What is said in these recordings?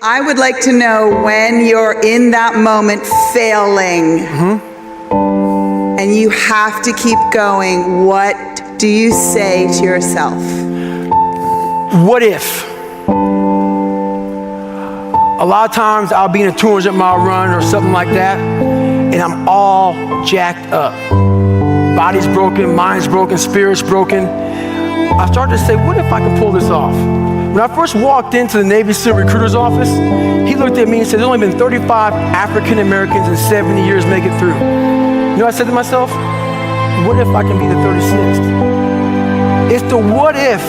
I would like to know when you're in that moment failing and you have to keep going, what do you say to yourself? What if? A lot of times I'll be in a 200-mile run or something like that, and I'm all jacked up. Body's broken, mind's broken, spirit's broken. I started to say, what if I can pull this off? When I first walked into the Navy SEAL recruiter's office, he looked at me and said, there's only been 35 African Americans in 70 years make it through. You know what I said to myself? What if I can be the 36th? It's the what if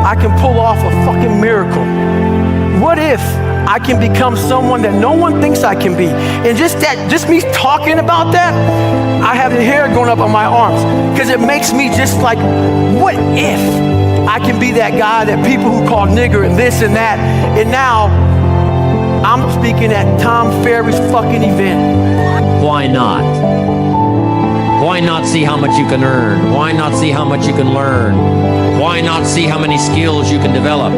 I can pull off a fucking miracle. What if I can become someone that no one thinks I can be? And just me talking about that, I have the hair going up on my arms because it makes me just like, what if I can be that guy that people who call nigger and this and that, and now I'm speaking at Tom Ferry's fucking event. Why not? Why not see how much you can earn? Why not see how much you can learn? Why not see how many skills you can develop?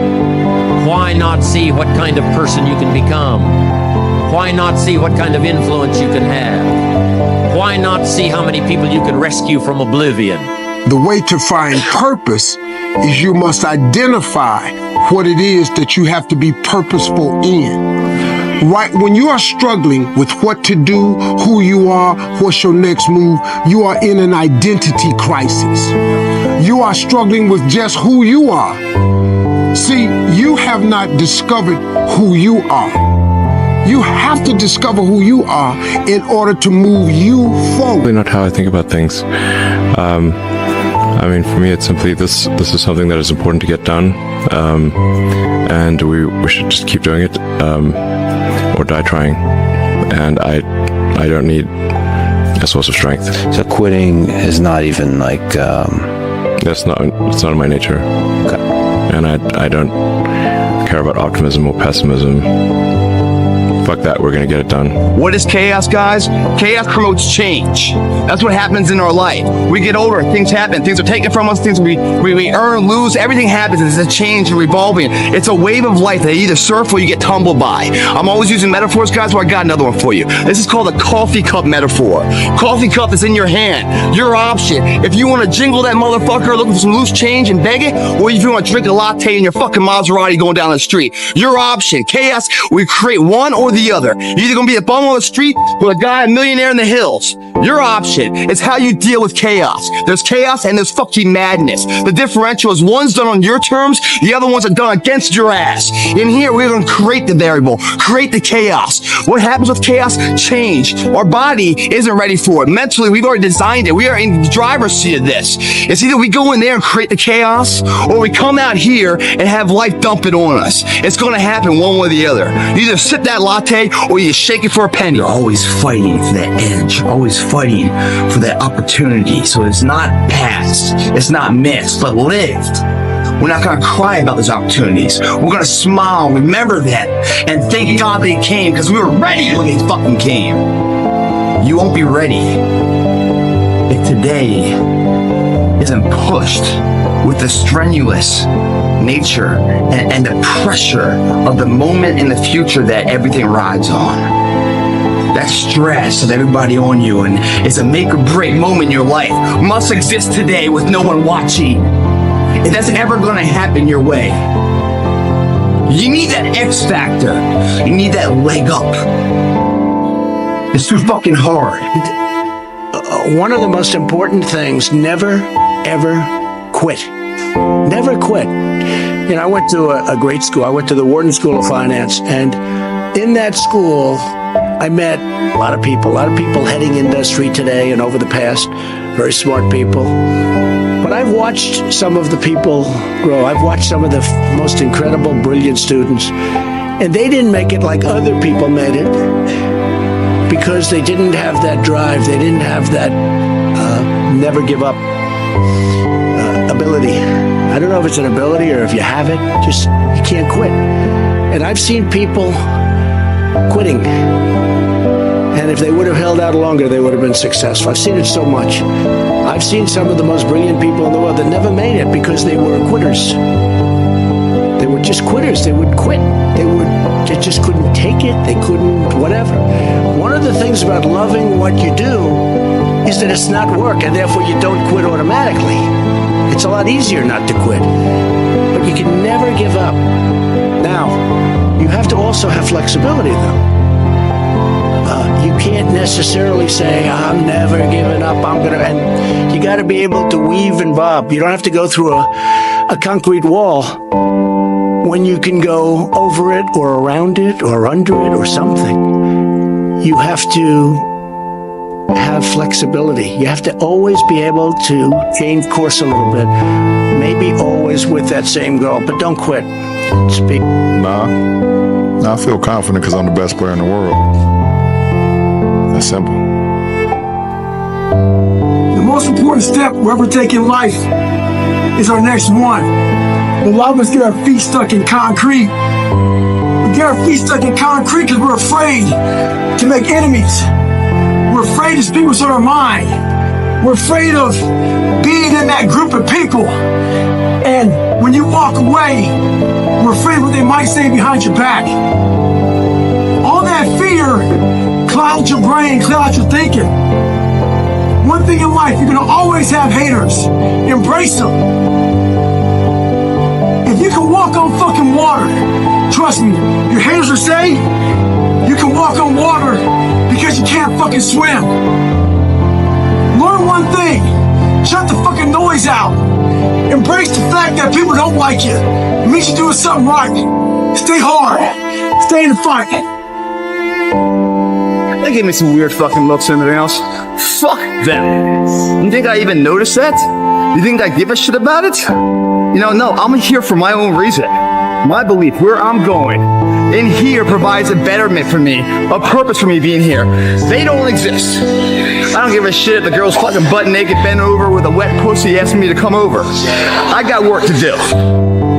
Why not see what kind of person you can become? Why not see what kind of influence you can have? Why not see how many people you can rescue from oblivion? The way to find purpose is you must identify what it is that you have to be purposeful in. Right when you are struggling with what to do, who you are, what's your next move, you are in an identity crisis. You are struggling with just who you are. See, you have not discovered who you are. You have to discover who you are in order to move you forward. Really not how I think about things. I mean, for me, it's simply this is something that is important to get done, and we should just keep doing it, or die trying. And I don't need a source of strength. So quitting is not even like... it's not in my nature. Okay. And I don't care about optimism or pessimism. Fuck that, we're gonna get it done. What is chaos, guys? Chaos promotes change. That's what happens in our life. We get older, things happen, things are taken from us, things we earn, lose, everything happens. It's a change and revolving. It's a wave of life that you either surf or you get tumbled by. I'm always using metaphors, guys, but I got another one for you. This is called a coffee cup metaphor. Coffee cup is in your hand, your option. If you want to jingle that motherfucker looking for some loose change and beg it, or if you want to drink a latte in your fucking Maserati going down the street, your option. Chaos, we create one or the other. You're either gonna be a bum on the street or a guy, a millionaire in the hills. Your option. It's how you deal with chaos. There's chaos and there's fucking madness. The differential is one's done on your terms, the other ones are done against your ass. In here, we're gonna create the variable, create the chaos. What happens with chaos? Change. Our body isn't ready for it. Mentally, we've already designed it. We are in the driver's seat of this. It's either we go in there and create the chaos, or we come out here and have life dump it on us. It's gonna happen one way or the other. You either sip that latte or you shake it for a penny. You're always fighting for that edge, always fighting for that opportunity. So it's not past, it's not missed, but lived. We're not gonna cry about those opportunities. We're gonna smile, remember that, and thank God they came, because we were ready when they fucking came. You won't be ready if today isn't pushed with the strenuous nature and the pressure of the moment in the future that everything rides on. That stress of everybody on you, and it's a make or break moment in your life, must exist today with no one watching. If that's ever gonna happen your way, you need that X factor. You need that leg up. It's too fucking hard. One of the most important things, never, ever quit. Never quit. You know, I went to a great school. I went to the Wharton School of Finance, and in that school, I met a lot of people heading industry today and over the past, very smart people. But I've watched some of the people grow. I've watched some of the most incredible, brilliant students, and they didn't make it like other people made it because they didn't have that drive. They didn't have that never give up ability. I don't know if it's an ability or if you have it, just you can't quit. And I've seen people quitting, and if they would have held out longer, they would have been successful. I've seen it so much. I've seen some of the most brilliant people in the world that never made it because they were quitters. They were just quitters. They would quit. They would They just couldn't take it. They couldn't, whatever. One of the things about loving what you do is that it's not work, and therefore you don't quit automatically. It's a lot easier not to quit. But you can never give up. Now, you have to also have flexibility, though. You can't necessarily say, I'm never giving up, and you got to be able to weave and bob. You don't have to go through a concrete wall when you can go over it or around it or under it or something. You have to have flexibility. You have to always be able to change course a little bit. Maybe always with that same goal, but don't quit. Speak. Nah, I feel confident because I'm the best player in the world. That's simple. The most important step we'll ever take in life is our next one. A lot of us get our feet stuck in concrete. We get our feet stuck in concrete because we're afraid to make enemies. We're afraid to speak what's on our mind. We're afraid of being in that group of people. And when you walk away, we're afraid of what they might say behind your back. All that fear clouds your brain, clouds your thinking. One thing in life, you're gonna always have haters. Embrace them. If you can walk on fucking water, trust me, your haters will say you can walk on water because you can't fucking swim. Learn one thing, shut the fucking noise out. Embrace the fact that people don't like you. It means you're doing something right. Stay hard. Stay in the fight. They gave me some weird fucking looks and everything else. Fuck them. You think I even noticed that? You think I give a shit about it? No, I'm here for my own reason. My belief, where I'm going, in here provides a betterment for me, a purpose for me being here. They don't exist. I don't give a shit if the girl's fucking butt naked, bent over with a wet pussy asking me to come over. I got work to do.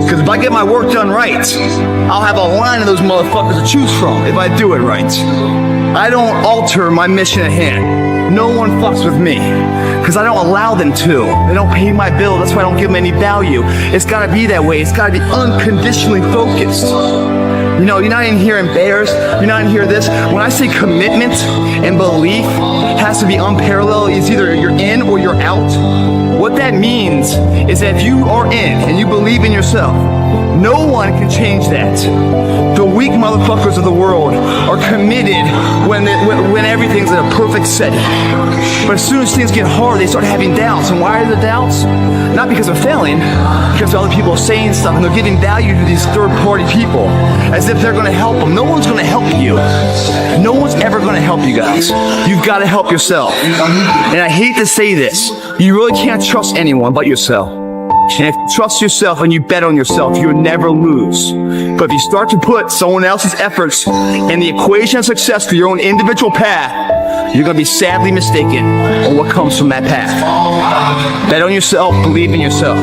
Because if I get my work done right, I'll have a line of those motherfuckers to choose from if I do it right. I don't alter my mission at hand. No one fucks with me. Because I don't allow them to. They don't pay my bill, that's why I don't give them any value. It's gotta be that way. It's gotta be unconditionally focused. You're not in here embarrassed. You're not in here this. When I say commitment and belief has to be unparalleled, it's either you're in or you're out. What that means is that if you are in and you believe in yourself, no one can change that. The weak motherfuckers of the world are committed when everything's in a perfect setting. But as soon as things get hard, they start having doubts. And why are the doubts? Not because of failing, because other people are saying stuff and they're giving value to these third-party people as if they're going to help them. No one's going to help you. No one's ever going to help you guys. You've got to help yourself. And I hate to say this, you really can't trust anyone but yourself. And if you trust yourself and you bet on yourself, you'll never lose. But if you start to put someone else's efforts in the equation of success for your own individual path, you're going to be sadly mistaken on what comes from that path. Bet on yourself, believe in yourself.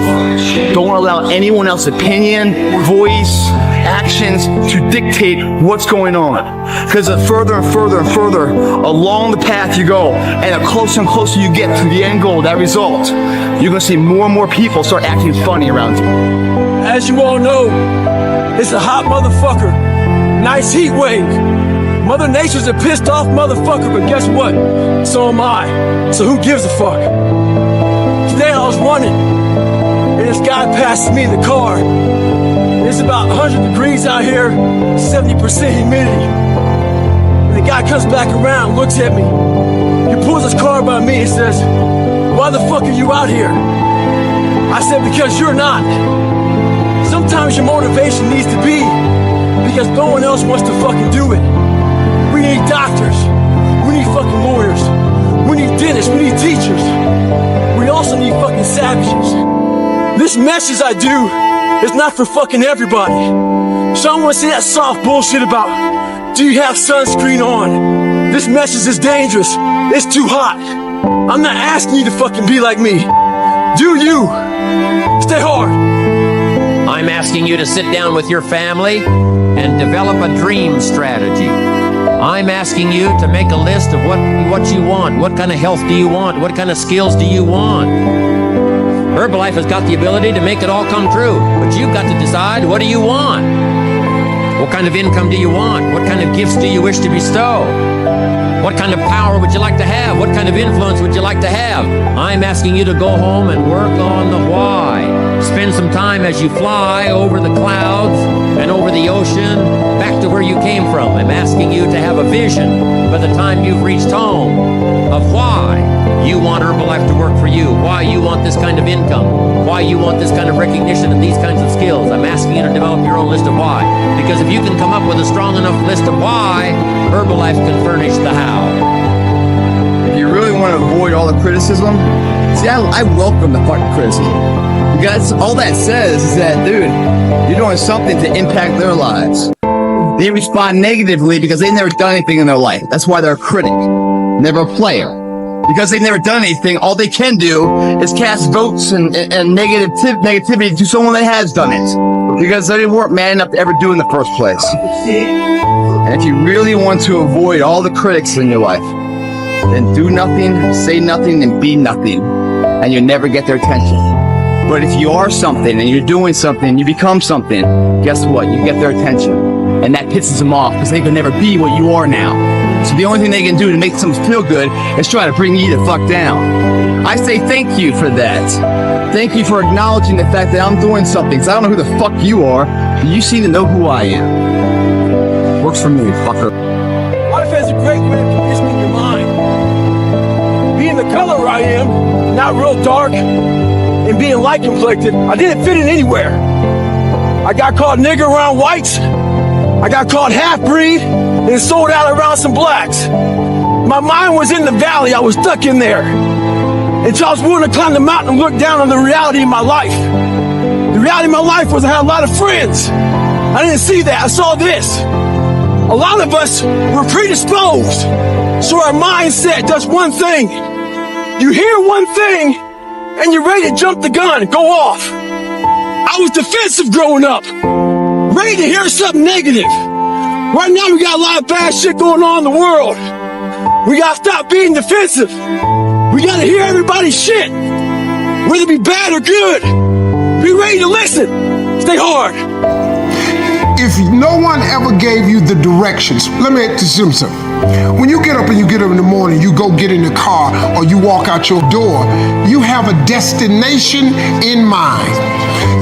Don't allow anyone else's opinion, voice, actions to dictate what's going on. Because the further and further and further along the path you go, and the closer and closer you get to the end goal, that result, you're going to see more and more people start acting funny around you. As you all know, it's a hot motherfucker. Nice heat wave. Mother Nature's a pissed off motherfucker, but guess what? So am I. So who gives a fuck? Today I was running, and this guy passes me in the car. It's about 100 degrees out here, 70% humidity. And the guy comes back around, looks at me. He pulls his car by me and says, "Why the fuck are you out here?" I said, "Because you're not." Sometimes your motivation needs to be because no one else wants to fucking do it. We need doctors. We need fucking lawyers. We need dentists. We need teachers. We also need fucking savages. This message I do is not for fucking everybody. So I don't want to say that soft bullshit about, do you have sunscreen on? This message is dangerous. It's too hot. I'm not asking you to fucking be like me. Do you? Stay hard. I'm asking you to sit down with your family and develop a dream strategy. I'm asking you to make a list of what you want. What kind of health do you want? What kind of skills do you want? Herbalife has got the ability to make it all come true, but you've got to decide, what do you want? What kind of income do you want? What kind of gifts do you wish to bestow? What kind of power would you like to have? What kind of influence would you like to have? I'm asking you to go home and work on the why. Spend some time as you fly over the clouds and over the ocean back to where you came from. I'm asking you to have a vision by the time you've reached home of why you want Herbalife to work for you, why you want this kind of income, why you want this kind of recognition and these kinds of skills. I'm asking you to develop your own list of why. Because if you can come up with a strong enough list of why, Herbalife can furnish the how. If you really want to avoid all the criticism, see, I welcome the fucking criticism. Because all that says is that, dude, you're doing something to impact their lives. They respond negatively because they've never done anything in their life. That's why they're a critic, never a player. Because they've never done anything, all they can do is cast votes and negativity to someone that has done it. Because they weren't man enough to ever do it in the first place. And if you really want to avoid all the critics in your life, then do nothing, say nothing, and be nothing. And you'll never get their attention. But if you are something, and you're doing something, and you become something, guess what? You get their attention. And that pisses them off, because they can never be what you are now. So the only thing they can do to make someone feel good is try to bring you the fuck down. I say thank you for that. Thank you for acknowledging the fact that I'm doing something. Because I don't know who the fuck you are, but you seem to know who I am. Works for me, fucker. Life has a great way of conditioning your mind. Being the color I am, not real dark, and being light complected, I didn't fit in anywhere. I got called nigger around whites. I got called half-breed and sold out around some blacks. My mind was in the valley. I was stuck in there. Until I was willing to climb the mountain and look down on the reality of my life. The reality of my life was I had a lot of friends. I didn't see that. I saw this. A lot of us were predisposed. So our mindset does one thing. You hear one thing and you're ready to jump the gun and go off. I was defensive growing up. Ready to hear something negative. Right now we got a lot of bad shit going on in the world. We gotta stop being defensive. We gotta hear everybody's shit. Whether it be bad or good. Be ready to listen. Stay hard. If no one ever gave you the directions, let me assume something. When you get up in the morning, you go get in the car or you walk out your door, you have a destination in mind.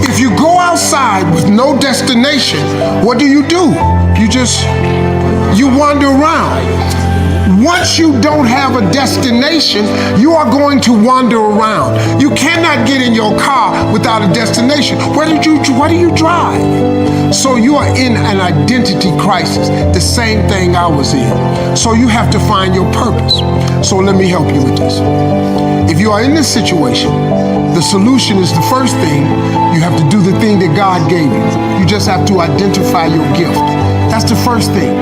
If you go outside with no destination, what do? You wander around. Once you don't have a destination, you are going to wander around. You cannot get in your car without a destination. Where do you drive? So you are in an identity crisis, the same thing I was in. So you have to find your purpose. So let me help you with this. If you are in this situation, the solution is the first thing. You have to do the thing that God gave you. You just have to identify your gift. That's the first thing.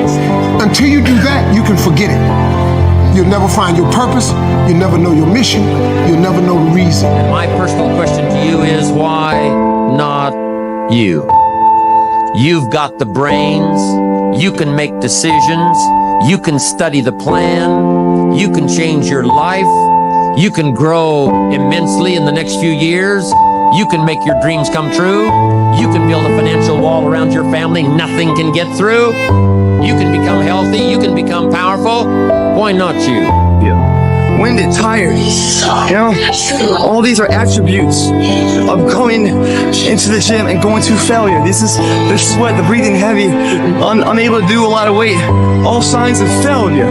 Until you do that, you can forget it. You'll never find your purpose. You'll never know your mission. You'll never know the reason. And my personal question to you is, why not you? You've got the brains. You can make decisions. You can study the plan. You can change your life. You can grow immensely in the next few years. You can make your dreams come true. You can build a financial wall around your family nothing can get through. You can become healthy. You can become powerful. Why not you? Yeah. Winded, tired. You know, all these are attributes of going into the gym and going to failure. This is the sweat, the breathing heavy, unable to do a lot of weight. All signs of failure.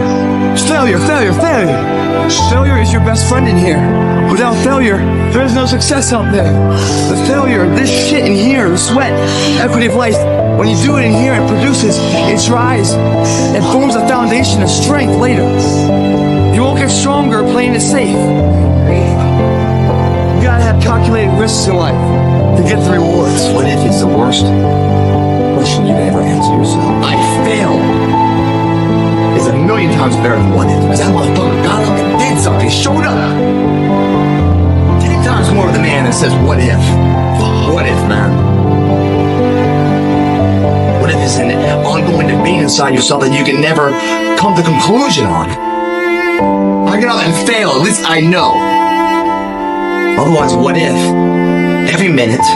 Failure, failure, failure. Failure is your best friend in here. Without failure, there is no success out there. The failure, this shit in here, the sweat, equity of life, when you do it in here, it produces, it dries, it forms a foundation of strength later. You won't get stronger playing it safe. You gotta have calculated risks in life to get the rewards. What if it's the worst question you can ever answer yourself? I failed. It's a million times better than what if. Because that motherfucker got up and did something, showed up. 10 times more of the man that says, what if? What if, man? What if it's an ongoing debate inside yourself that you can never come to conclusion on? I get up and fail, at least I know. Otherwise, what if? Every minute,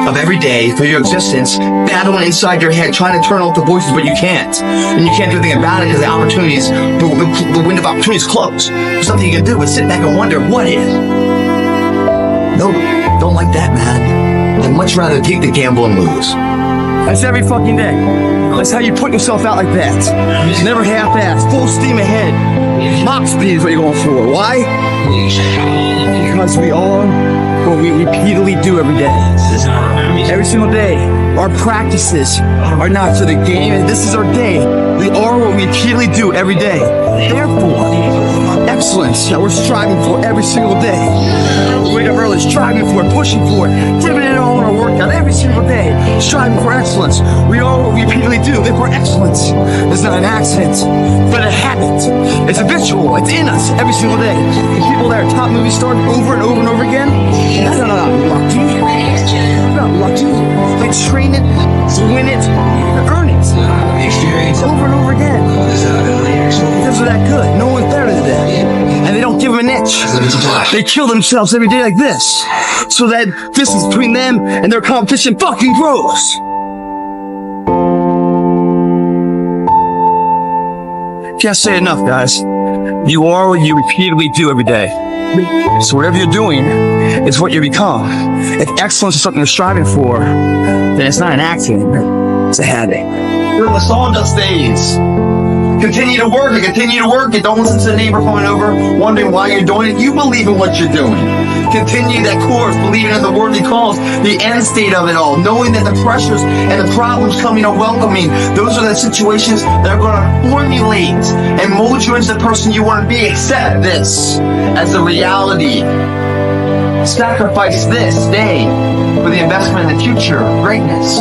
of every day for your existence, battling inside your head, trying to turn off the voices, but you can't. And you can't do anything about it because the opportunities, the window of opportunities close. There's nothing you can do but sit back and wonder, what if? No, don't like that, man. I'd much rather take the gamble and lose. That's every fucking day. That's how you put yourself out like that. Never half-assed, full steam ahead. Mach speed is what you're going for. Why? Because we are what we repeatedly do every day. Every single day. Our practices are not for the game, and this is our day. We are what we repeatedly do every day. Therefore, excellence that we're striving for every single day. Wake up early, striving for it, pushing for it, giving it all in our workout every single day, striving for excellence. We are what we repeatedly do. Therefore, excellence is not an accident, but a habit. It's habitual. It's in us every single day. The people that are top movie stars over and over and over again, that's not lucky. It's not lucky. They train it, win it, earn it. Over and over again. Because they're that good. No one's better than them. And they don't give them an inch. They kill themselves every day like this. So that distance between them and their competition fucking grows. Can't say enough, guys. You are what you repeatedly do every day. So whatever you're doing, it's what you become. If excellence is something you're striving for, then it's not an accident, it's a habit. The song just stays. Continue to work it, continue to work it. Don't listen to the neighbor coming over, wondering why you're doing it. You believe in what you're doing. Continue that course, believing in the worthy cause, the end state of it all, knowing that the pressures and the problems coming are welcoming. Those are the situations that are going to formulate and mold you into the person you want to be. Accept this as a reality. Sacrifice this day for the investment in the future, greatness.